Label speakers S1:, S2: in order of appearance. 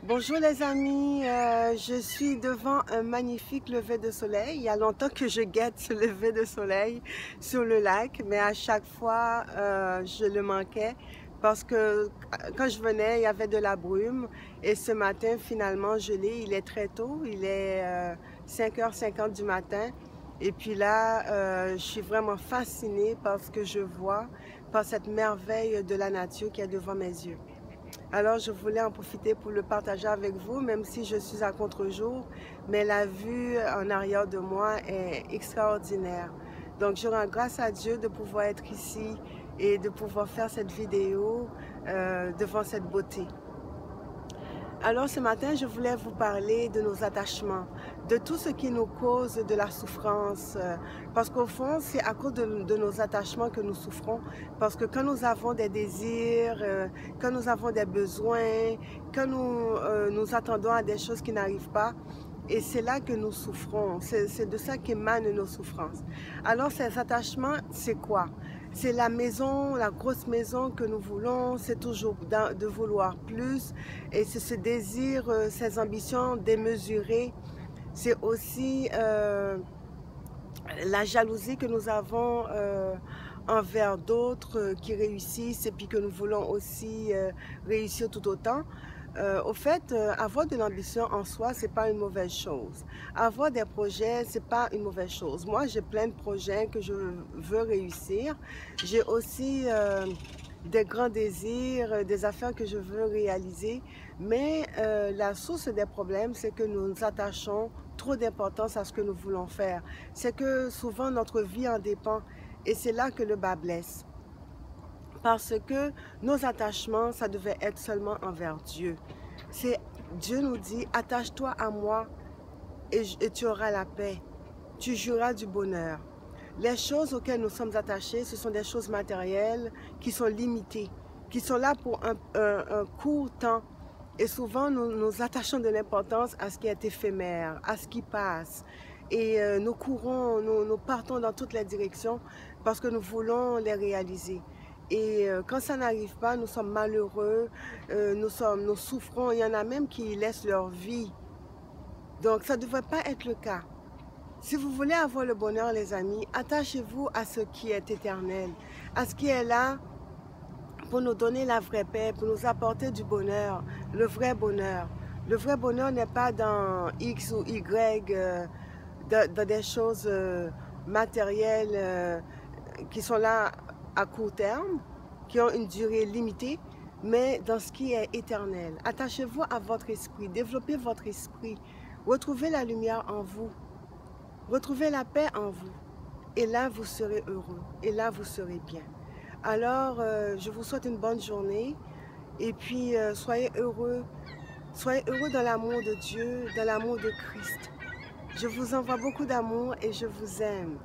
S1: Bonjour les amis, je suis devant un magnifique lever de soleil. Il y a longtemps que je guette ce lever de soleil sur le lac, mais à chaque fois je le manquais parce que quand je venais, il y avait de la brume et ce matin finalement je l'ai. Il est très tôt, il est 5h50 du matin et puis là je suis vraiment fascinée par ce que je vois, par cette merveille de la nature qui est devant mes yeux. Alors, je voulais en profiter pour le partager avec vous, même si je suis à contre-jour, mais la vue en arrière de moi est extraordinaire. Donc, je rends grâce à Dieu de pouvoir être ici et de pouvoir faire cette vidéo devant cette beauté. Alors ce matin, je voulais vous parler de nos attachements, de tout ce qui nous cause de la souffrance, parce qu'au fond, c'est à cause de nos attachements que nous souffrons, parce que quand nous avons des désirs, quand nous avons des besoins, quand nous attendons à des choses qui n'arrivent pas, et c'est là que nous souffrons, c'est de ça qu'émanent nos souffrances. Alors ces attachements, c'est quoi? C'est la maison, la grosse maison que nous voulons, c'est toujours de vouloir plus, et c'est ce désir, ces ambitions démesurées. C'est aussi la jalousie que nous avons envers d'autres qui réussissent et puis que nous voulons aussi réussir tout autant. Au fait, avoir de l'ambition en soi, c'est pas une mauvaise chose. Avoir des projets, c'est pas une mauvaise chose. Moi, j'ai plein de projets que je veux réussir. J'ai aussi des grands désirs, des affaires que je veux réaliser. Mais la source des problèmes, c'est que nous nous attachons trop d'importance à ce que nous voulons faire. C'est que souvent notre vie en dépend et c'est là que le bas blesse. Parce que nos attachements, ça devait être seulement envers Dieu. Dieu nous dit, attache-toi à moi et tu auras la paix. Tu jouiras du bonheur. Les choses auxquelles nous sommes attachés, ce sont des choses matérielles qui sont limitées, qui sont là pour un court temps. Et souvent, nous attachons de l'importance à ce qui est éphémère, à ce qui passe. Et nous courons, nous partons dans toutes les directions parce que nous voulons les réaliser. Et quand ça n'arrive pas, nous sommes malheureux, nous souffrons. Il y en a même qui laissent leur vie. Donc, ça ne devrait pas être le cas. Si vous voulez avoir le bonheur, les amis, attachez-vous à ce qui est éternel, à ce qui est là pour nous donner la vraie paix, pour nous apporter du bonheur, le vrai bonheur. Le vrai bonheur n'est pas dans X ou Y, dans des choses matérielles qui sont là à court terme, qui ont une durée limitée, mais dans ce qui est éternel. Attachez-vous à votre esprit, développez votre esprit, retrouvez la lumière en vous, retrouvez la paix en vous. Et là, vous serez heureux, et là, vous serez bien. Alors, je vous souhaite une bonne journée, et puis soyez heureux dans l'amour de Dieu, dans l'amour de Christ. Je vous envoie beaucoup d'amour et je vous aime.